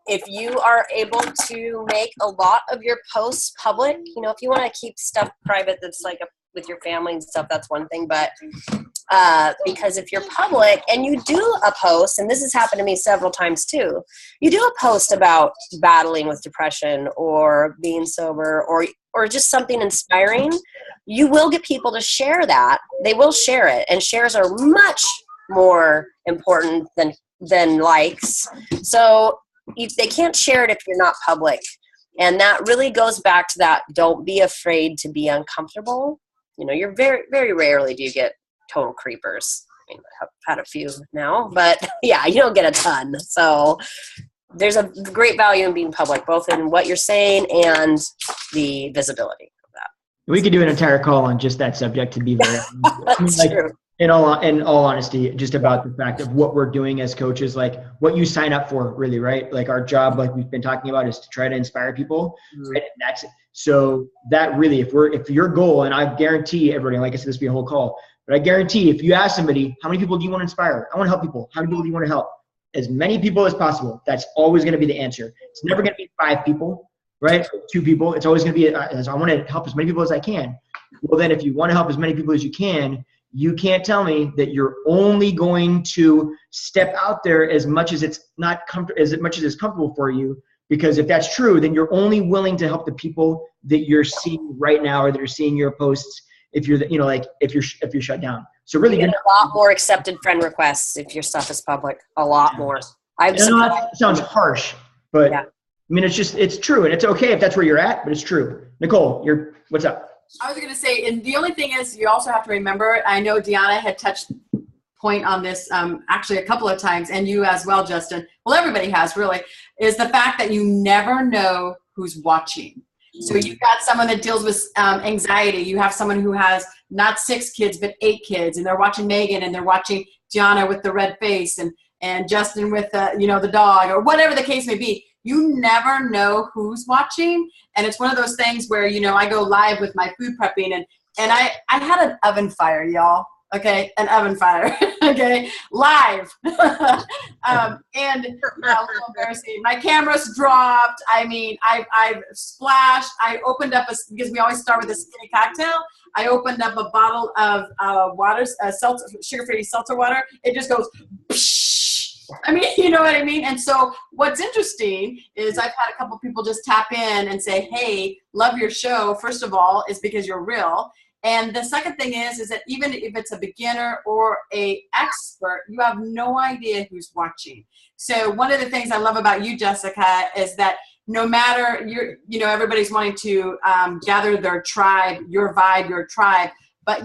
C: if you are able to make a lot of your posts public, you know, if you want to keep stuff private that's like with your family and stuff, that's one thing. But because if you're public and you do a post, and this has happened to me several times too, you do a post about battling with depression or being sober or just something inspiring, you will get people to share that. They will share it, and shares are much more important than likes. So they can't share it if you're not public. And that really goes back to that, don't be afraid to be uncomfortable. You know, you're very, very rarely do you get total creepers. I mean, I've had a few now, but yeah, you don't get a ton. So there's a great value in being public, both in what you're saying and the visibility of that.
A: We could do an entire call on just that subject, to be very
C: That's true.
A: In all honesty, just about the fact of what we're doing as coaches, like what you sign up for, really, right? Like our job, like we've been talking about, is to try to inspire people, right? And that's it. So that really, if your goal, and I guarantee everybody, like I said, this will be a whole call, but I guarantee if you ask somebody, how many people do you want to inspire? I want to help people. How many people do you want to help? As many people as possible. That's always going to be the answer. It's never going to be 5 people, right? 2 people. It's always going to be, I want to help as many people as I can. Well, then if you want to help as many people as you can't tell me that you're only going to step out there as much as it's not as much as it's comfortable for you. Because if that's true, then you're only willing to help the people that you're seeing right now, or that are seeing your posts. If you're, you know, like if you're shut down. So really,
C: you get a lot more accepted friend requests if your stuff is public. A lot more.
A: I know that sounds harsh, but yeah. I mean, it's true, and it's okay if that's where you're at, but it's true. Nicole, what's up?
D: I was going to say, and the only thing is, you also have to remember, I know Deanna had touched point on this actually a couple of times, and you as well, Justin. Well, everybody has really, is the fact that you never know who's watching. So you've got someone that deals with anxiety. You have someone who has not 6 kids, but 8 kids, and they're watching Megan, and they're watching Gianna with the red face, and Justin with the dog, or whatever the case may be. You never know who's watching, and it's one of those things where I go live with my food prepping, and I had an oven fire, y'all. Okay, an oven fire. Okay, live. And a little embarrassing. My camera's dropped. I mean, I've splashed. I opened up because we always start with a skinny cocktail. I opened up a bottle of sugar-free seltzer water. It just goes. Psh. I mean, you know what I mean? And so what's interesting is I've had a couple people just tap in and say, hey, love your show. First of all, is because you're real. And the second thing is that even if it's a beginner or a expert, you have no idea who's watching. So one of the things I love about you, Jessica, is that no matter everybody's wanting to gather their tribe, your vibe, your tribe. But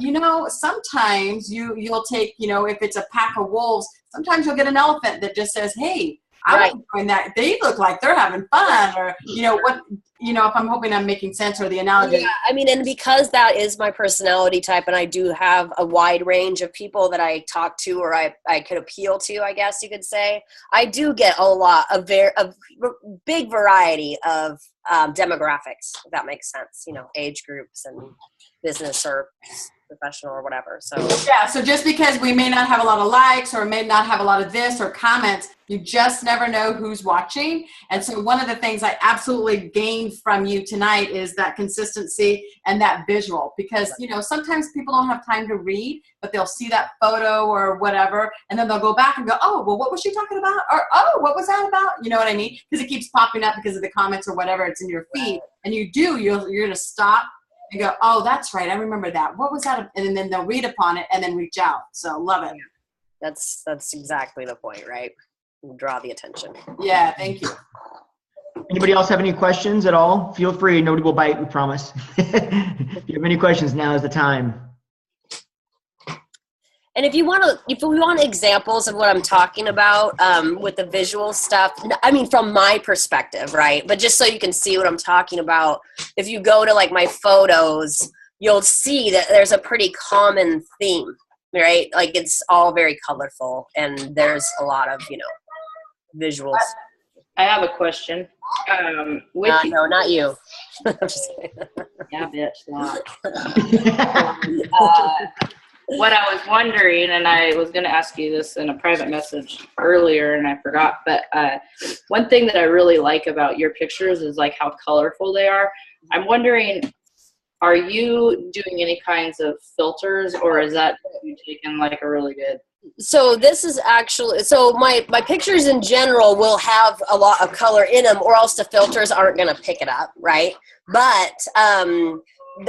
D: sometimes you'll take, if it's a pack of wolves, sometimes you'll get an elephant that just says, hey, I want to join that. They look like they're having fun, or if I'm hoping I'm making sense, or the analogy.
C: Yeah, I mean, and because that is my personality type, and I do have a wide range of people that I talk to, or I could appeal to, I guess you could say, I do get a big variety of demographics, if that makes sense. Age groups and business or professional or whatever. So
D: yeah, so just because we may not have a lot of likes or may not have a lot of this or comments, you just never know who's watching. And so one of the things I absolutely gained from you tonight is that consistency and that visual, because sometimes people don't have time to read, but they'll see that photo or whatever, and then they'll go back and go, oh, well, what was she talking about? Or, oh, what was that about? You know what I mean? Because it keeps popping up because of the comments or whatever, it's in your feed. And you're going to stop and go, oh, that's right, I remember that. What was that? And then they'll read upon it and then reach out. So love it.
C: That's exactly the point, right? Draw the attention.
D: Yeah, thank you.
A: Anybody else have any questions at all? Feel free. Nobody will bite, we promise. If you have any questions, now is the time.
C: And if we want examples of what I'm talking about with the visual stuff, I mean, from my perspective, right? But just so you can see what I'm talking about, if you go to like my photos, you'll see that there's a pretty common theme, right? Like it's all very colorful, and there's a lot of, visuals.
E: I have a question.
C: No, not you. I'm just kidding.
E: Yeah, bitch. What I was wondering, and I was going to ask you this in a private message earlier, and I forgot, but one thing that I really like about your pictures is like how colorful they are. I'm wondering, are you doing any kinds of filters, or is that you taking like a really good?
C: So this is actually, my pictures in general will have a lot of color in them, or else the filters aren't going to pick it up, right? But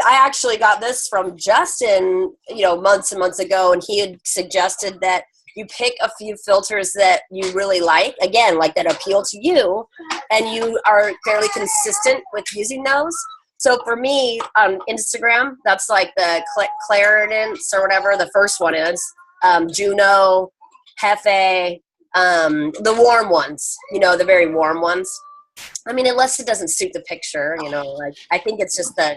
C: I actually got this from Justin, months and months ago, and he had suggested that you pick a few filters that you really like, again, like that appeal to you, and you are fairly consistent with using those. So for me, on Instagram, that's like the Clarence or whatever the first one is, Juno, Hefe, the warm ones, the very warm ones. I mean, unless it doesn't suit the picture, I think it's just the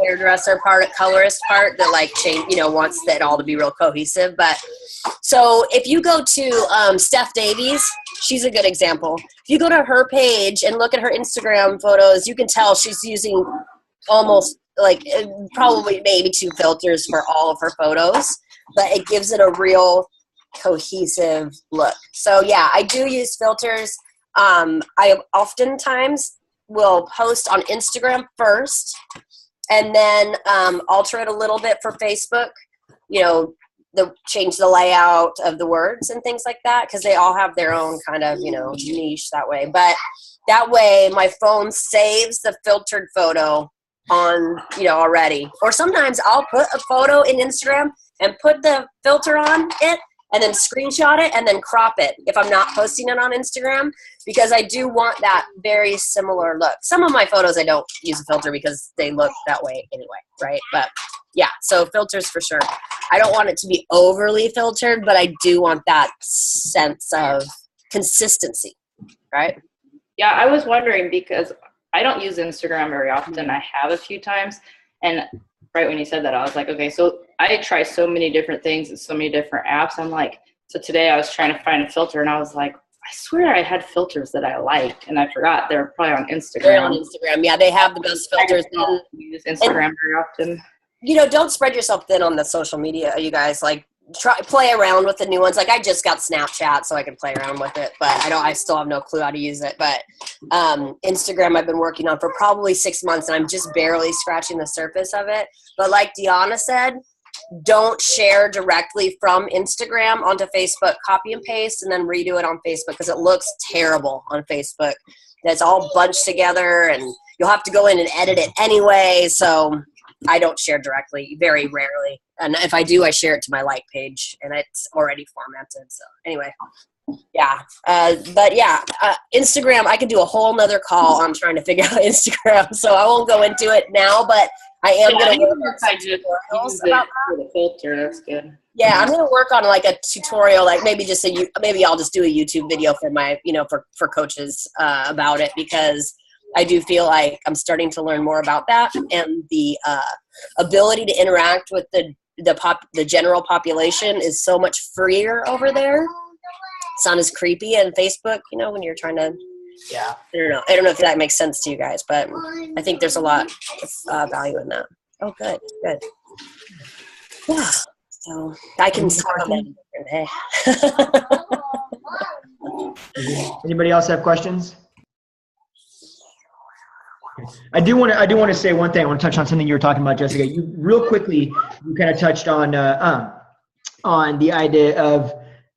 C: hairdresser part, colorist part that like change, wants that all to be real cohesive. But so if you go to Steph Davies, she's a good example. If you go to her page and look at her Instagram photos, you can tell she's using almost like probably maybe 2 filters for all of her photos, but it gives it a real cohesive look. So yeah, I do use filters. I oftentimes will post on Instagram first and then alter it a little bit for Facebook, change the layout of the words and things like that, because they all have their own kind of, niche that way. But that way my phone saves the filtered photo on, already. Or sometimes I'll put a photo in Instagram and put the filter on it, and then screenshot it and then crop it if I'm not posting it on Instagram, because I do want that very similar look. Some of my photos I don't use a filter because they look that way anyway, right? But yeah, so filters for sure. I don't want it to be overly filtered, but I do want that sense of consistency, right?
E: Yeah, I was wondering because I don't use Instagram very often. I have a few times, and right when you said that, I was like, okay, so I try so many different things and so many different apps. I'm like, so today I was trying to find a filter, and I was like, I swear I had filters that I liked, and I forgot they were probably on Instagram.
C: They're on Instagram. Yeah, they have the best filters.
E: I don't use Instagram very often.
C: You know, don't spread yourself thin on the social media, you guys. Like, play around with the new ones. Like, I just got Snapchat, so I can play around with it, but I still have no clue how to use it. But Instagram I've been working on for probably 6 months, and I'm just barely scratching the surface of it. But like Deanna said, don't share directly from Instagram onto Facebook. Copy and paste and then redo it on Facebook, because it looks terrible on Facebook. It's all bunched together, and you'll have to go in and edit it anyway. So I don't share directly, very rarely. And if I do, I share it to my like page, and it's already formatted. So anyway, yeah. But yeah, Instagram, I could do a whole nother call on trying to figure out Instagram. So I won't go into it now, but I am going to work on tutorials about that.
E: The filter, that's good.
C: Yeah, I'm going to work on like a tutorial, like maybe I'll just do a YouTube video for my, for coaches about it, because I do feel like I'm starting to learn more about that, and the ability to interact with the general population is so much freer over there. It's not as creepy on Facebook, when you're trying to. Yeah, I don't know if that makes sense to you guys, but I think there's a lot of value in that. Oh, good. Yeah, so I can talk on that a different day.
A: Anybody else have questions? I do want to say one thing. I want to touch on something you were talking about, Jessica. You real quickly, you kind of touched on the idea of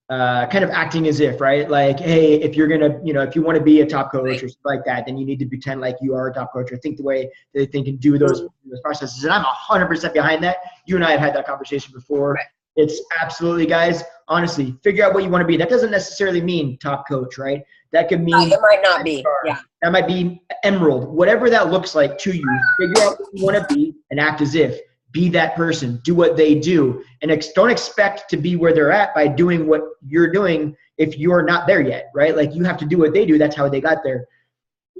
A: kind of acting as if, right? Like, hey, if you're gonna, if you want to be a top coach or something like that, then you need to pretend like you are a top coach, or think the way they think and do those processes. And I'm 100% behind that. You and I have had that conversation before. Right. It's absolutely, guys, honestly, figure out what you want to be. That doesn't necessarily mean top coach, right? That could mean
C: it might not be. Yeah.
A: That might be emerald. Whatever that looks like to you, figure out what you want to be and act as if. Be that person. Do what they do. And don't expect to be where they're at by doing what you're doing if you're not there yet, right? Like, you have to do what they do. That's how they got there.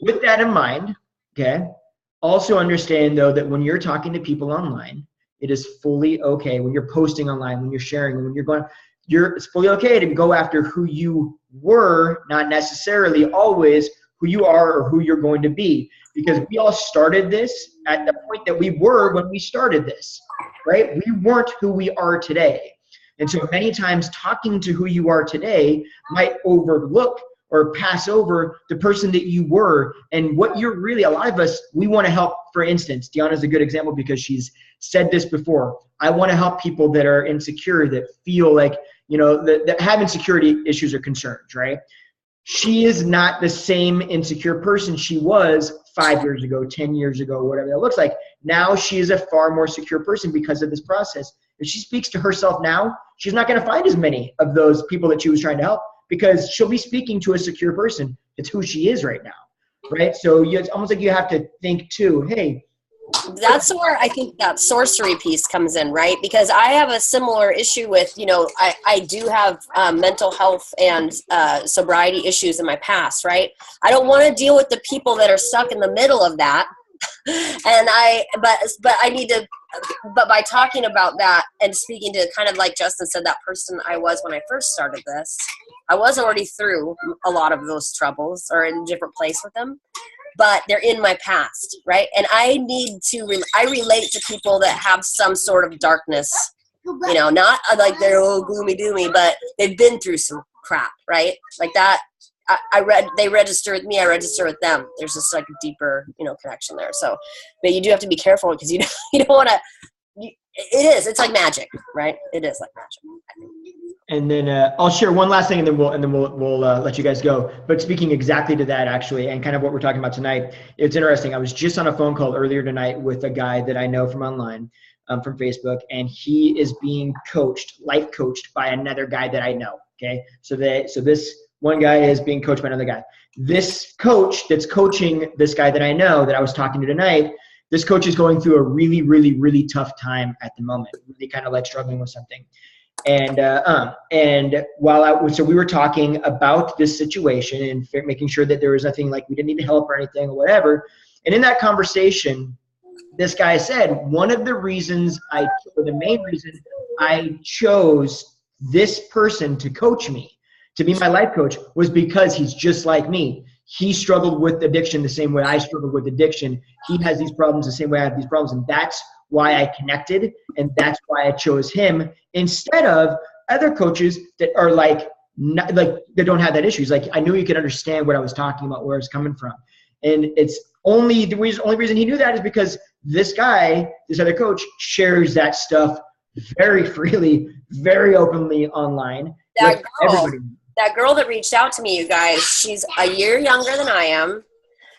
A: With that in mind, okay, also understand, though, that when you're talking to people online, it is fully okay. When you're posting online, when you're sharing, when you're going, it's fully okay to go after who you were, not necessarily always who you are or who you're going to be. Because we all started this at the point that we were when we started this, right? We weren't who we are today. And so many times talking to who you are today might overlook or pass over the person that you were and what you're really. A lot of us, we want to help. For instance, Deanna's a good example because she's said this before. I want to help people that are insecure, that feel like, that have insecurity issues or concerns, right? She is not the same insecure person she was 5 years ago, 10 years ago, whatever that looks like. Now she is a far more secure person because of this process. If she speaks to herself now, she's not going to find as many of those people that she was trying to help, because she'll be speaking to a secure person. It's who she is right now, right? So it's almost like you have to think too, hey.
C: That's where I think that sorcery piece comes in, right? Because I have a similar issue with, I do have mental health and sobriety issues in my past, right? I don't want to deal with the people that are stuck in the middle of that. But by talking about that and speaking to, kind of like Justin said, that person I was when I first started this, I was already through a lot of those troubles or in a different place with them. But they're in my past, right? And I relate to people that have some sort of darkness, not like they're gloomy doomy, but they've been through some crap, right? Like that. They register with me, I register with them. There's just like a deeper, connection there. So, but you do have to be careful, because you don't want to. It's like magic, right? It is like magic, I think.
A: And then I'll share one last thing, and then we'll let you guys go. But speaking exactly to that, actually, and kind of what we're talking about tonight, it's interesting. I was just on a phone call earlier tonight with a guy that I know from online. from Facebook, and he is being life coached by another guy that I know. Okay, so this one guy is being coached by another guy. This coach that's coaching this guy that I know that I was talking to tonight, this coach is going through a really, really, really tough time at the moment. Really kind of like struggling with something. And so we were talking about this situation and making sure that there was nothing like we didn't need help or anything or whatever. And in that conversation, this guy said, one of the main reason I chose this person to coach me, to be my life coach, was because he's just like me. He struggled with addiction the same way I struggled with addiction. He has these problems the same way I have these problems. And that's why I connected, and that's why I chose him instead of other coaches that are they don't have that issue. He's like, I knew you could understand what I was talking about, where I was coming from. And it's only reason he knew that is because this other coach, shares that stuff very freely, very openly online.
C: That girl that reached out to me, you guys, she's a year younger than I am.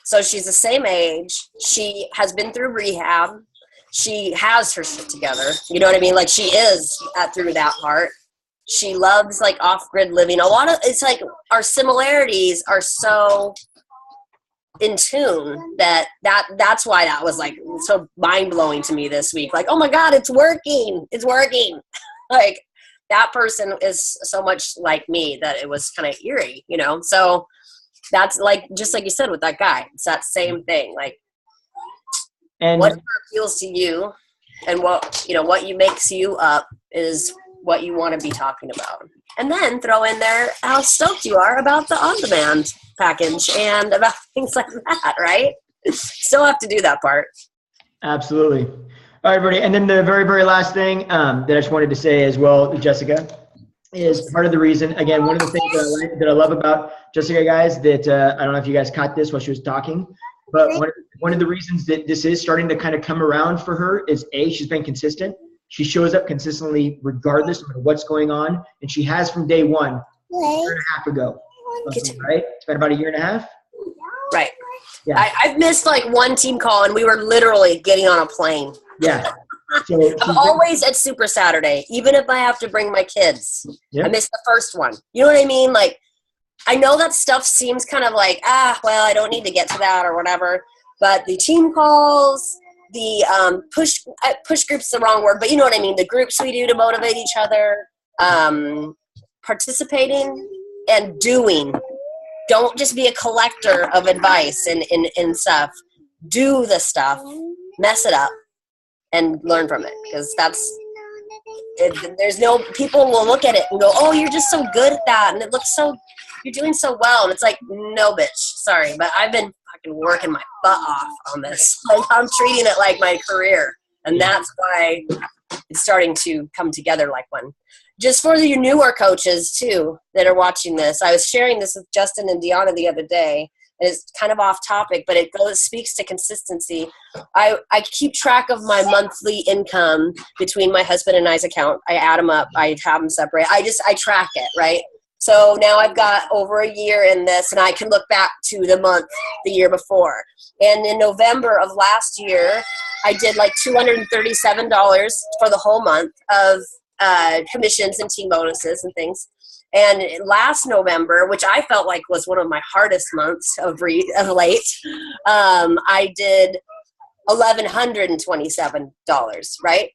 C: So she's the same age. She has been through rehab. She has her shit together. You know what I mean? Like, she is through that part. She loves like off-grid living. It's like our similarities are so in tune that's why that was like so mind-blowing to me this week. Like, oh my God, it's working. It's working. Like, that person is so much like me that it was kind of eerie, you know? So that's like, just like you said with that guy, it's that same thing. Like, and whatever appeals to you and what makes you up is what you want to be talking about. And then throw in there how stoked you are about the on-demand package and about things like that, right? Still have to do that part.
A: Absolutely. All right, everybody. And then the very, very last thing that I just wanted to say as well, Jessica, is part of the reason, again, one of the things that I love about Jessica, guys, that I don't know if you guys caught this while she was talking, but one of the reasons that this is starting to kind of come around for her is, she's been consistent. She shows up consistently regardless of what's going on, and she has from day one, a year and a half ago. Right? It's been about a year and a half?
C: Right.
A: Yeah.
C: I've missed like one team call, and we were literally getting on a plane.
A: Yeah. So
C: I'm always at Super Saturday, even if I have to bring my kids.
A: Yep.
C: I missed the first one. You know what I mean? Like, I know that stuff seems kind of like, well, I don't need to get to that or whatever. But the team calls, the push group's the wrong word, but you know what I mean? The groups we do to motivate each other, participating and doing. Don't just be a collector of advice and stuff. Do the stuff, mess it up, and learn from it. Because people will look at it and go, oh, you're just so good at that. And it looks you're doing so well. And it's like, no, bitch, sorry. But I've been fucking working my butt off on this. Like, I'm treating it like my career. And that's why it's starting to come together like one. Just for the newer coaches, too, that are watching this, I was sharing this with Justin and Deanna the other day, and it's kind of off topic, but it speaks to consistency. I keep track of my monthly income between my husband and I's account. I add them up. I have them separate. I track it, right? So now I've got over a year in this, and I can look back to the year before. And in November of last year, I did like $237 for the whole month of commissions and team bonuses and things. And last November, which I felt like was one of my hardest months of late, I did $1,127, right?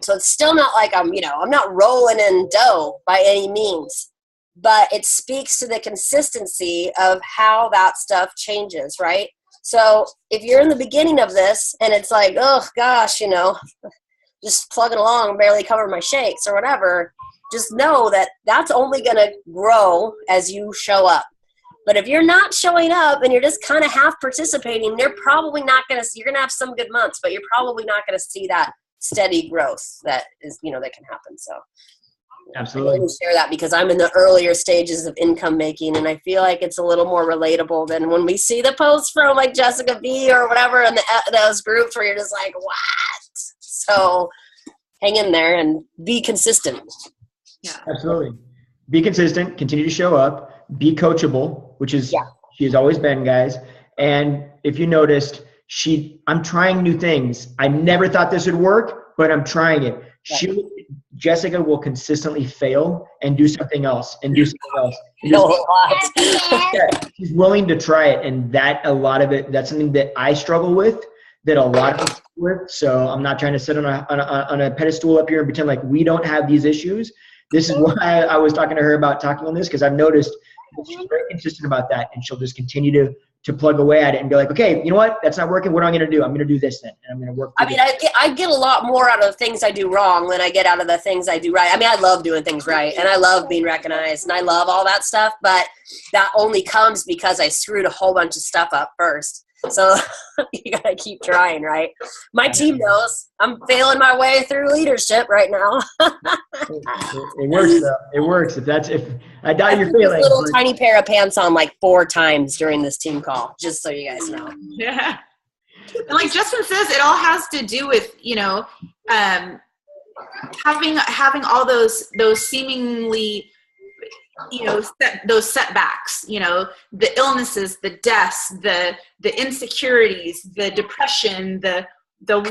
C: So it's still not like I'm not rolling in dough by any means, but it speaks to the consistency of how that stuff changes, right? So if you're in the beginning of this and it's like, oh gosh, just plugging along, barely cover my shakes or whatever, just know that that's only going to grow as you show up. But if you're not showing up and you're just kind of half participating, you're probably not going to, you're going to have some good months, but you're probably not going to see that steady growth that is, that can happen. So
A: absolutely.
C: I want to share that because I'm in the earlier stages of income making, and I feel like it's a little more relatable than when we see the posts from like Jessica B or whatever in those groups where you're just like, what? So hang in there and be consistent.
B: Yeah,
A: absolutely. Be consistent, continue to show up, be coachable, which is she has always been, guys. And if you noticed, I'm trying new things. I never thought this would work, but I'm trying it. Jessica will consistently fail and do something else and do something else. And she's willing to try it, and that a lot of it, that's something that I struggle with, that a lot of us struggle with. So I'm not trying to sit on a pedestal up here and pretend like we don't have these issues. This is why I was talking to her about talking on this, because I've noticed that she's very consistent about that, and she'll just continue to plug away at it and be like, okay, you know what? That's not working. What am I going to do? I'm going to do this then, and I'm going to work.
C: I mean, I get a lot more out of the things I do wrong than I get out of the things I do right. I mean, I love doing things right, and I love being recognized, and I love all that stuff, but that only comes because I screwed a whole bunch of stuff up first. So you got to keep trying, right? My team knows I'm failing my way through leadership right now.
A: It works, though. It works. If I doubt you're failing.
C: Little tiny pair of pants on like 4 times during this team call, just so you guys know.
B: Yeah. And like Justin says, it all has to do with, having all those seemingly, those setbacks, the illnesses, the deaths, the insecurities, the depression, the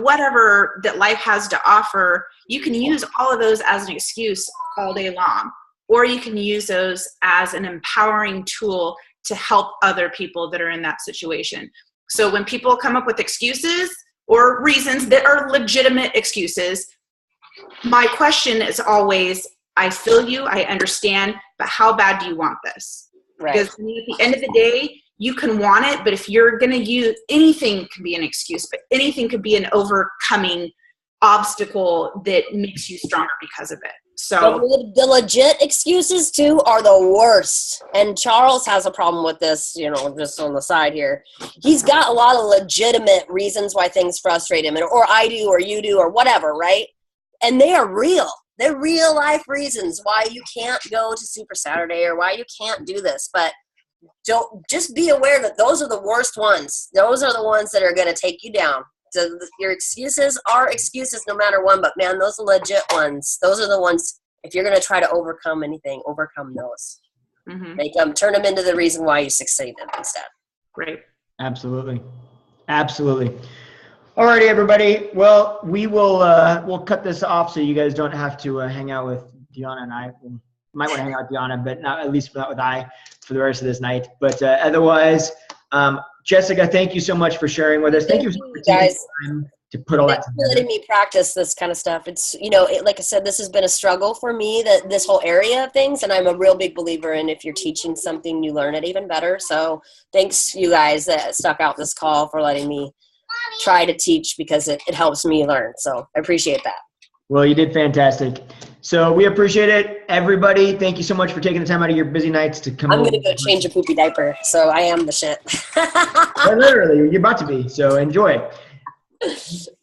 B: whatever that life has to offer. You can use all of those as an excuse all day long, or you can use those as an empowering tool to help other people that are in that situation. So when people come up with excuses or reasons that are legitimate excuses, my question is always, I feel you, I understand, but how bad do you want this?
C: Right.
B: Because at the end of the day, you can want it, but if you're going to use, anything can be an excuse, but anything could be an overcoming obstacle that makes you stronger because of it. So
C: the legit excuses too are the worst. And Charles has a problem with this, just on the side here. He's got a lot of legitimate reasons why things frustrate him, or I do, or you do, or whatever, right? And they are real. They're real life reasons why you can't go to Super Saturday or why you can't do this. But just be aware that those are the worst ones. Those are the ones that are going to take you down. So your excuses are excuses no matter what, but man, those are legit ones. Those are the ones, if you're going to try to overcome anything, overcome those. Mm-hmm. Turn them into the reason why you succeeded instead.
B: Great.
A: Absolutely. Absolutely. Alrighty, everybody. Well, we'll cut this off so you guys don't have to hang out with Deanna and I. We might want to hang out with Deanna, but not at least not with I for the rest of this night. But otherwise, Jessica, thank you so much for sharing with us. Thank you for taking time to put all that together.
C: For letting me practice this kind of stuff. It's, like I said, this has been a struggle for me, this whole area of things, and I'm a real big believer in if you're teaching something, you learn it even better. So thanks, you guys that stuck out this call, for letting me try to teach, because it helps me learn. So I appreciate that.
A: Well, you did fantastic. So we appreciate it. Everybody, thank you so much for taking the time out of your busy nights to come.
C: I'm going to go change a poopy diaper, so I am the shit.
A: Literally, you're about to be, so enjoy.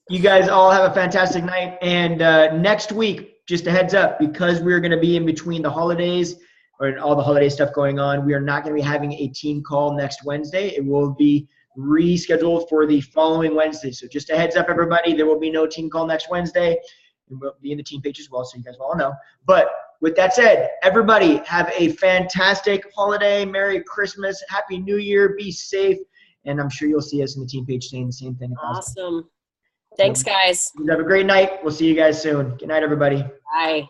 A: You guys all have a fantastic night. And next week, just a heads up, because we're going to be in between the holidays, or all the holiday stuff going on, we are not going to be having a team call next Wednesday. It will be rescheduled for the following Wednesday. So just a heads up, everybody, there will be no team call next Wednesday. And we'll be in the team page as well, so you guys will all know. But with that said, everybody have a fantastic holiday. Merry Christmas. Happy New Year. Be safe. And I'm sure you'll see us in the team page saying the same thing.
C: Awesome. Thanks, guys.
A: Have a great night. We'll see you guys soon. Good night, everybody.
C: Bye.